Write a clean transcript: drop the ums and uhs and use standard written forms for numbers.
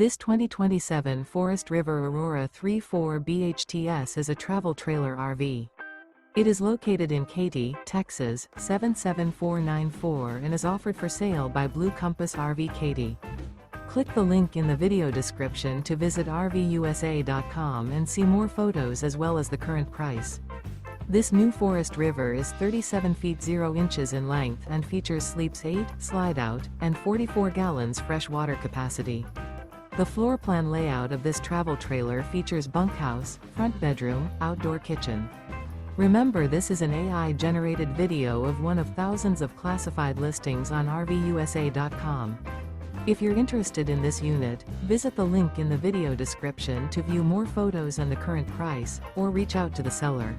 This 2027 Forest River Aurora 3.4 BHTS is a travel trailer RV. It is located in Katy, Texas, 77494 and is offered for sale by Blue Compass RV Katy. Click the link in the video description to visit RVUSA.com and see more photos as well as the current price. This new Forest River is 37 feet 0 inches in length and features sleeps 8, slide-out, and 44 gallons fresh water capacity. The floor plan layout of this travel trailer features bunkhouse, front bedroom, outdoor kitchen. Remember, this is an AI-generated video of one of thousands of classified listings on RVUSA.com. If you're interested in this unit, visit the link in the video description to view more photos and the current price, or reach out to the seller.